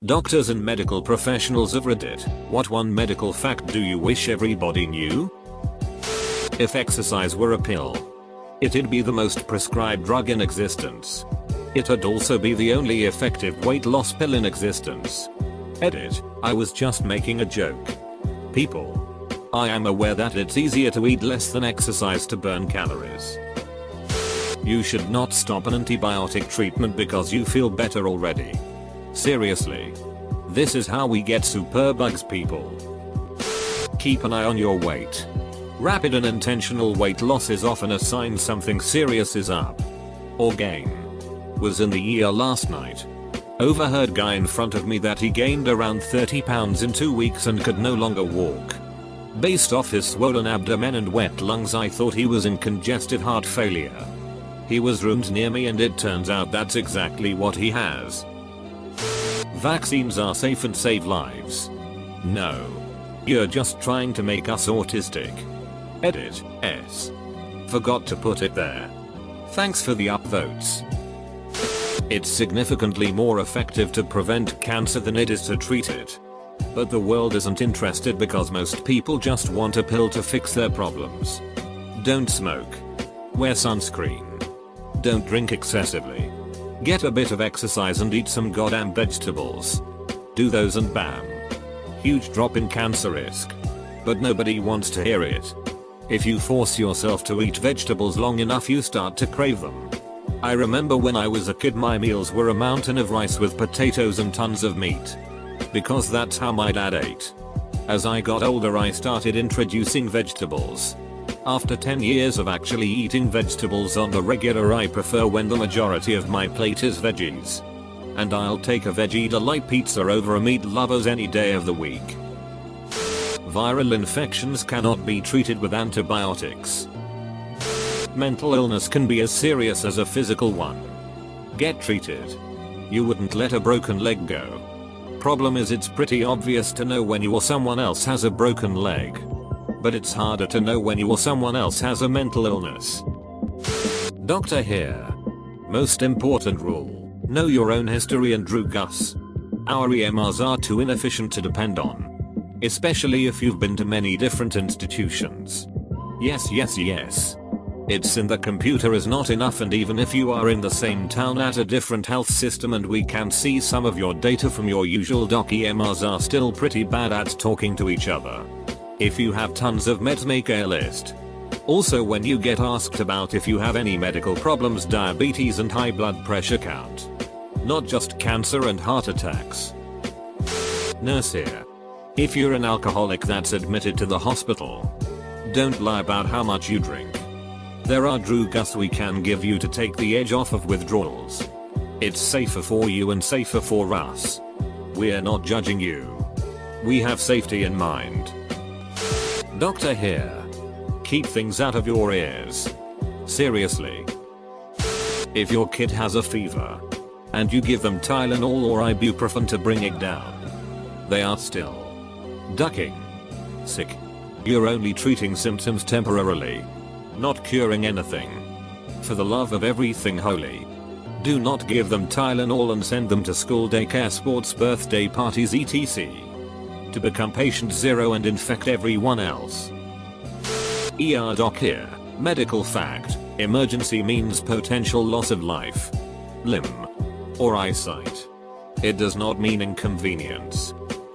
Doctors and medical professionals of Reddit, what one medical fact do you wish everybody knew? If exercise were a pill, it'd be the most prescribed drug in existence. It'd also be the only effective weight loss pill in existence. Edit, I was just making a joke. People, I am aware that it's easier to eat less than exercise to burn calories. You should not stop an antibiotic treatment because you feel better already. Seriously. This is how we get superbugs, people. Keep an eye on your weight. Rapid and intentional weight loss is often a sign something serious is up. Or gain. Was in the ER last night. Overheard guy in front of me that he gained around 30 pounds in 2 weeks and could no longer walk. Based off his swollen abdomen and wet lungs, I thought he was in congestive heart failure. He was roomed near me and it turns out that's exactly what he has. Vaccines are safe and save lives. No. You're just trying to make us autistic. Edit, S. Forgot to put it there. Thanks for the upvotes. It's significantly more effective to prevent cancer than it is to treat it. But the world isn't interested because most people just want a pill to fix their problems. Don't smoke. Wear sunscreen. Don't drink excessively. Get a bit of exercise and eat some goddamn vegetables. Do those and bam. Huge drop in cancer risk. But nobody wants to hear it. If you force yourself to eat vegetables long enough, you start to crave them. I remember when I was a kid, my meals were a mountain of rice with potatoes and tons of meat. Because that's how my dad ate. As I got older, I started introducing vegetables. After 10 years of actually eating vegetables on the regular, I prefer when the majority of my plate is veggies. And I'll take a veggie delight pizza over a meat lovers any day of the week. Viral infections cannot be treated with antibiotics. Mental illness can be as serious as a physical one. Get treated. You wouldn't let a broken leg go. Problem is, it's pretty obvious to know when you or someone else has a broken leg. But it's harder to know when you or someone else has a mental illness. Doctor here. Most important rule, know your own history and Drew Gus. Our EMRs are too inefficient to depend on. Especially if you've been to many different institutions. Yes. It's in the computer is not enough, and even if you are in the same town at a different health system and we can see some of your data from your usual doc, EMRs are still pretty bad at talking to each other. If you have tons of meds, make a list. Also, when you get asked about if you have any medical problems, diabetes and high blood pressure count. Not just cancer and heart attacks. Nurse here. If you're an alcoholic that's admitted to the hospital, don't lie about how much you drink. There are Drew Gus we can give you to take the edge off of withdrawals. It's safer for you and safer for us. We're not judging you. We have safety in mind. Doctor here. Keep things out of your ears. Seriously. If your kid has a fever and you give them Tylenol or ibuprofen to bring it down, they are still ducking. Sick. You're only treating symptoms temporarily, not curing anything. For the love of everything holy, do not give them Tylenol and send them to school, daycare, sports, birthday parties, etc. to become patient zero and infect everyone else. ER doc here. Medical fact. Emergency means potential loss of life, limb, or eyesight. It does not mean inconvenience,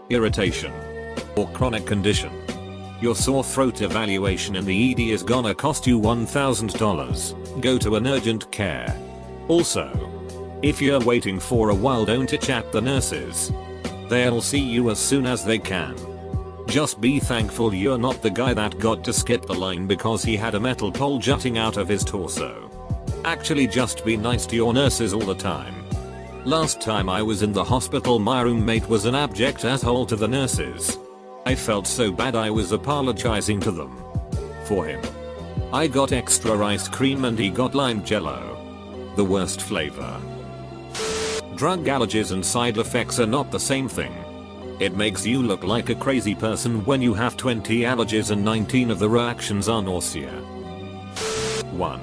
irritation, or chronic condition. Your sore throat evaluation in the ED is gonna cost you $1,000. Go to an urgent care. Also, if you're waiting for a while, don't itch at the nurses. They'll see you as soon as they can. Just be thankful you're not the guy that got to skip the line because he had a metal pole jutting out of his torso. Actually, just be nice to your nurses all the time. Last time I was in the hospital, my roommate was an abject asshole to the nurses. I felt so bad I was apologizing to them for him. I got extra ice cream and he got lime jello. The worst flavor. Drug allergies and side effects are not the same thing. It makes you look like a crazy person when you have 20 allergies and 19 of the reactions are nausea. 1.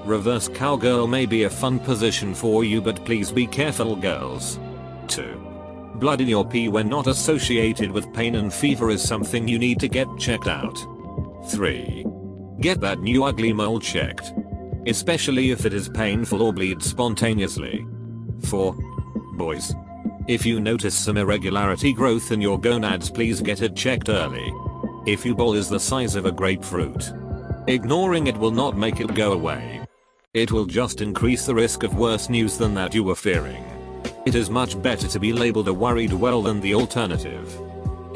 Reverse cowgirl may be a fun position for you, but please be careful, girls. 2. Blood in your pee when not associated with pain and fever is something you need to get checked out. 3. Get that new ugly mole checked, especially if it is painful or bleeds spontaneously. 4. Boys, if you notice some irregularity growth in your gonads, please get it checked early. If your ball is the size of a grapefruit, ignoring it will not make it go away. It will just increase the risk of worse news than that you were fearing. It is much better to be labeled a worried well than the alternative.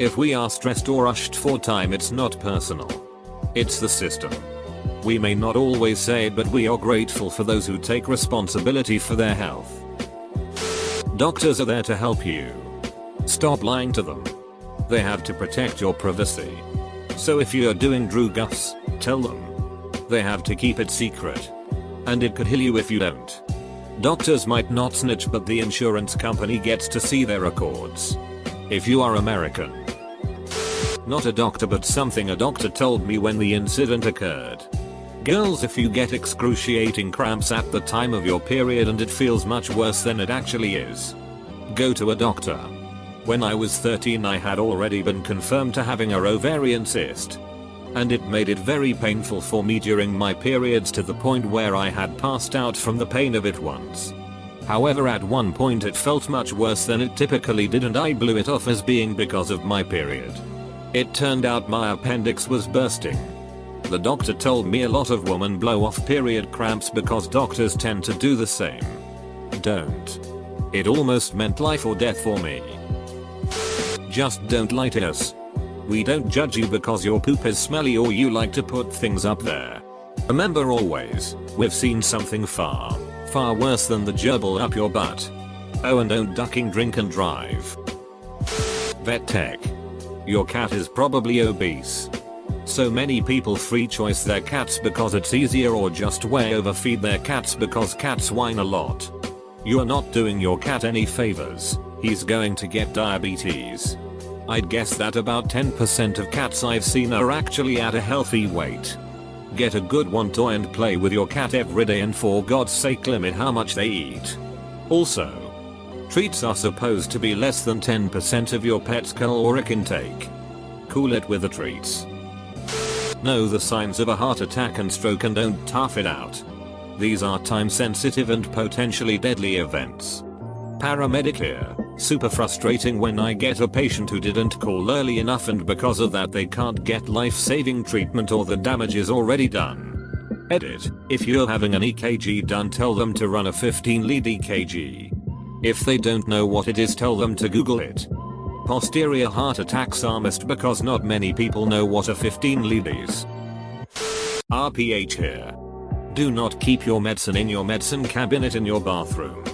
If we are stressed or rushed for time, it's not personal. It's the system. We may not always say it, but we are grateful for those who take responsibility for their health. Doctors are there to help you. Stop lying to them. They have to protect your privacy. So if you are doing drugs, tell them. They have to keep it secret. And it could kill you if you don't. Doctors might not snitch, but the insurance company gets to see their records. If you are American. Not a doctor, but something a doctor told me when the incident occurred. Girls, if you get excruciating cramps at the time of your period and it feels much worse than it actually is, go to a doctor. When I was 13, I had already been confirmed to having a ovarian cyst. And it made it very painful for me during my periods, to the point where I had passed out from the pain of it once. However, at one point it felt much worse than it typically did, and I blew it off as being because of my period. It turned out my appendix was bursting. The doctor told me a lot of women blow off period cramps because doctors tend to do the same. Don't. It almost meant life or death for me. Just don't lie to us. We don't judge you because your poop is smelly or you like to put things up there. Remember always, we've seen something far, far worse than the gerbil up your butt. Oh, and don't ducking drink and drive. Vet tech. Your cat is probably obese. So many people free choice their cats because it's easier, or just way overfeed their cats because cats whine a lot. You are not doing your cat any favors. He's going to get diabetes. I'd guess that about 10% of cats I've seen are actually at a healthy weight. Get a good one toy and play with your cat every day, and for God's sake limit how much they eat. Also, treats are supposed to be less than 10% of your pet's caloric intake. Cool it with the treats. Know the signs of a heart attack and stroke and don't tough it out. These are time sensitive and potentially deadly events. Paramedic here. Super frustrating when I get a patient who didn't call early enough, and because of that they can't get life-saving treatment or the damage is already done. Edit. If you're having an EKG done, tell them to run a 15-lead EKG. If they don't know what it is, tell them to Google it. Posterior heart attacks are missed because not many people know what a 15-lead is. RPH here. Do not keep your medicine in your medicine cabinet in your bathroom.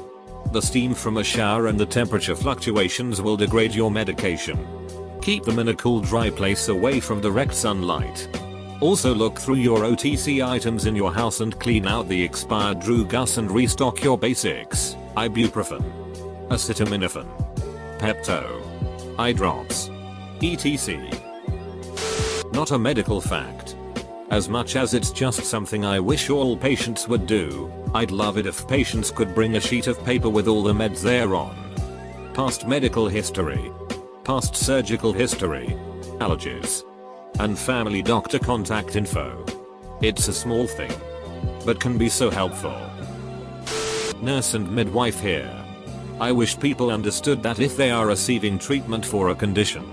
The steam from a shower and the temperature fluctuations will degrade your medication. Keep them in a cool, dry place away from direct sunlight. Also look through your OTC items in your house and clean out the expired drugs and restock your basics: ibuprofen, acetaminophen, Pepto, eye drops, etc. Not a medical fact. As much as it's just something I wish all patients would do, I'd love it if patients could bring a sheet of paper with all the meds they're on. Past medical history, past surgical history, allergies, and family doctor contact info. It's a small thing, but can be so helpful. Nurse and midwife here. I wish people understood that if they are receiving treatment for a condition,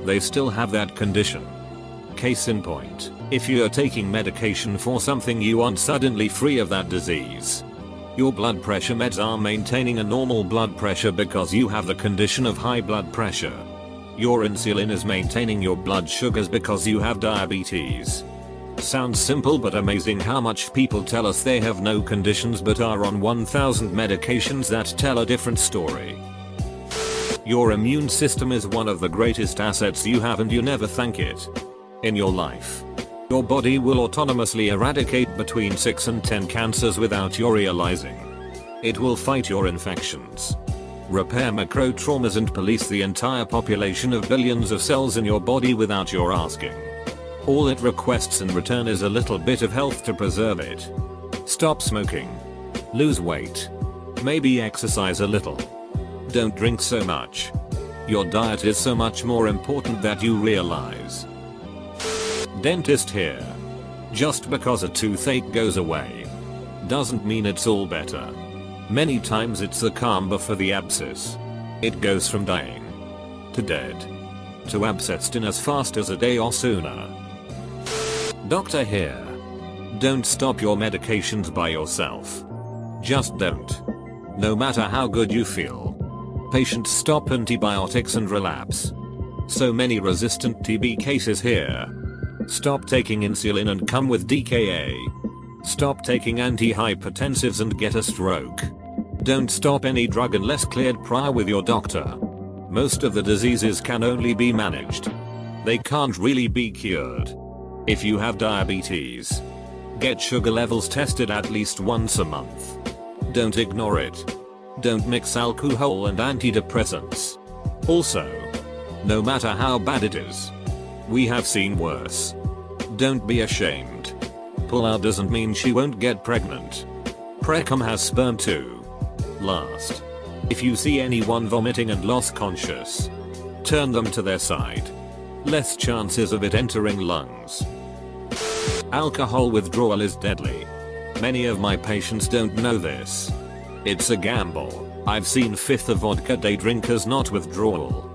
they still have that condition. Case in point, if you are taking medication for something you aren't suddenly free of that disease. Your blood pressure meds are maintaining a normal blood pressure because you have the condition of high blood pressure. Your insulin is maintaining your blood sugars because you have diabetes. Sounds simple, but amazing how much people tell us they have no conditions but are on 1000 medications that tell a different story. Your immune system is one of the greatest assets you have, and you never thank it. In your life, your body will autonomously eradicate between 6 and 10 cancers without your realizing. It will fight your infections, repair macro traumas, and police the entire population of billions of cells in your body without your asking. All it requests in return is a little bit of health to preserve it. Stop smoking. Lose weight. Maybe exercise a little. Don't drink so much. Your diet is so much more important that you realize. Dentist here. Just because a toothache goes away doesn't mean it's all better. Many times it's the calm before the abscess. It goes from dying to dead to abscessed in as fast as a day or sooner. Doctor here. Don't stop your medications by yourself. Just don't. No matter how good you feel. Patients stop antibiotics and relapse. So many resistant TB cases here. Stop taking insulin and come with DKA. Stop taking antihypertensives and get a stroke. Don't stop any drug unless cleared prior with your doctor. Most of the diseases can only be managed. They can't really be cured. If you have diabetes, get sugar levels tested at least once a month. Don't ignore it. Don't mix alcohol and antidepressants. Also, no matter how bad it is, we have seen worse. Don't be ashamed. Pull out doesn't mean she won't get pregnant. Precum has sperm too. Last. If you see anyone vomiting and lost conscious, turn them to their side. Less chances of it entering lungs. Alcohol withdrawal is deadly. Many of my patients don't know this. It's a gamble. I've seen fifth of vodka day drinkers not withdrawal.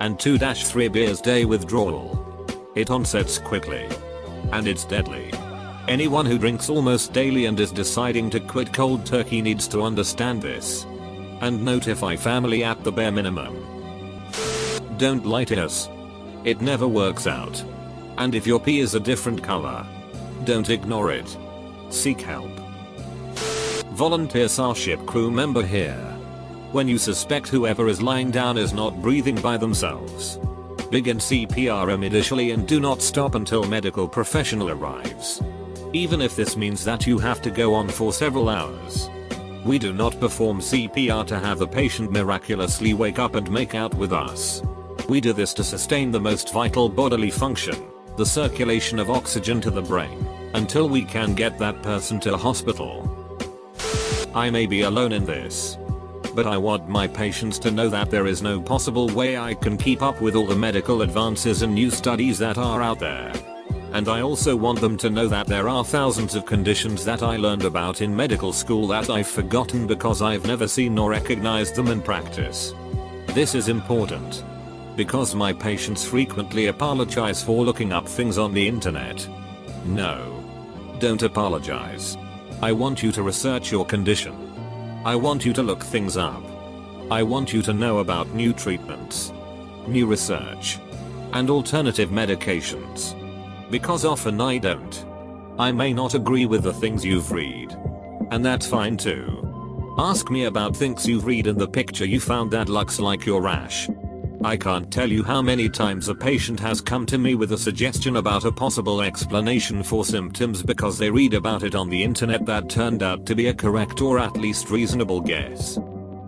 And 2-3 beers day withdrawal. It onsets quickly. And it's deadly. Anyone who drinks almost daily and is deciding to quit cold turkey needs to understand this. And notify family at the bare minimum. Don't lie to us. It never works out. And if your pee is a different color, don't ignore it. Seek help. Volunteer Starship crew member here. When you suspect whoever is lying down is not breathing by themselves, begin CPR immediately and do not stop until medical professional arrives. Even if this means that you have to go on for several hours. We do not perform CPR to have the patient miraculously wake up and make out with us. We do this to sustain the most vital bodily function, the circulation of oxygen to the brain, until we can get that person to a hospital. I may be alone in this, but I want my patients to know that there is no possible way I can keep up with all the medical advances and new studies that are out there. And I also want them to know that there are thousands of conditions that I learned about in medical school that I've forgotten because I've never seen nor recognized them in practice. This is important, because my patients frequently apologize for looking up things on the internet. No. Don't apologize. I want you to research your condition. I want you to look things up. I want you to know about new treatments, new research, and alternative medications. Because often I don't. I may not agree with the things you've read. And that's fine too. Ask me about things you've read in the picture you found that looks like your rash. I can't tell you how many times a patient has come to me with a suggestion about a possible explanation for symptoms because they read about it on the internet that turned out to be a correct or at least reasonable guess.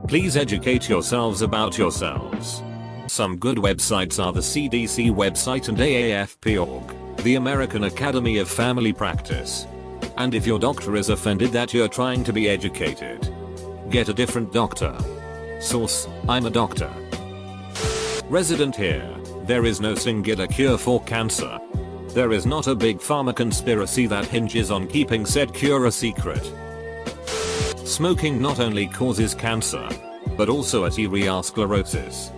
Please educate yourselves about yourselves. Some good websites are the CDC website and AAFP.org, the American Academy of Family Practice. And if your doctor is offended that you're trying to be educated, get a different doctor. Source: I'm a doctor. Resident here. There is no singular cure for cancer. There is not a big pharma conspiracy that hinges on keeping said cure a secret. Smoking not only causes cancer, but also arteriosclerosis,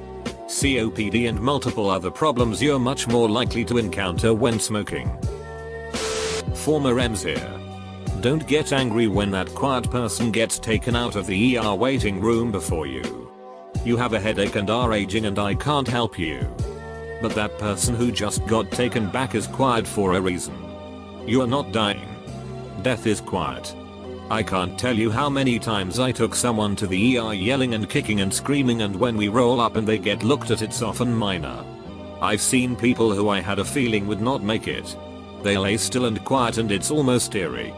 COPD and multiple other problems you're much more likely to encounter when smoking. Former EMS here. Don't get angry when that quiet person gets taken out of the ER waiting room before you. You have a headache and are aging and I can't help you. But that person who just got taken back is quiet for a reason. You are not dying. Death is quiet. I can't tell you how many times I took someone to the ER yelling and kicking and screaming, and when we roll up and they get looked at, it's often minor. I've seen people who I had a feeling would not make it. They lay still and quiet and it's almost eerie.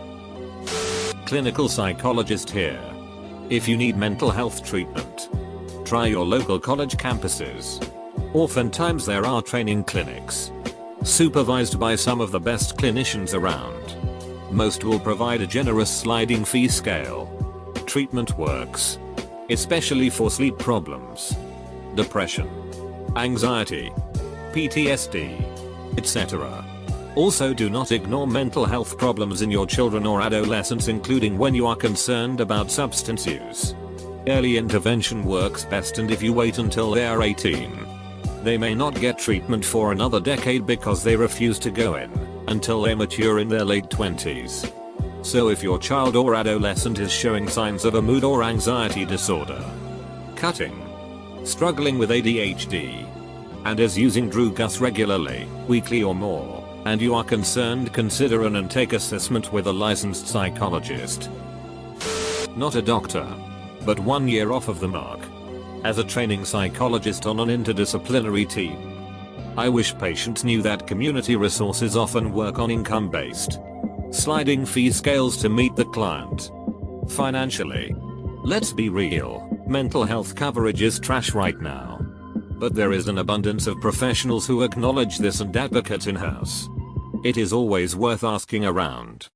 Clinical psychologist here. If you need mental health treatment, try your local college campuses. Oftentimes there are training clinics, supervised by some of the best clinicians around. Most will provide a generous sliding fee scale. Treatment works, especially for sleep problems, depression, anxiety, PTSD, etc. Also, do not ignore mental health problems in your children or adolescents, including when you are concerned about substance use. Early intervention works best, and if you wait until they are 18, they may not get treatment for another decade because they refuse to go in until they mature in their late 20s. So if your child or adolescent is showing signs of a mood or anxiety disorder, cutting, struggling with ADHD, and is using drugs regularly, weekly or more, and you are concerned, consider an intake assessment with a licensed psychologist. Not a doctor, but 1 year off of the mark as a training psychologist on an interdisciplinary team. I wish patients knew that community resources often work on income-based sliding fee scales to meet the client financially. Let's be real, mental health coverage is trash right now. But there is an abundance of professionals who acknowledge this and advocate in-house. It is always worth asking around.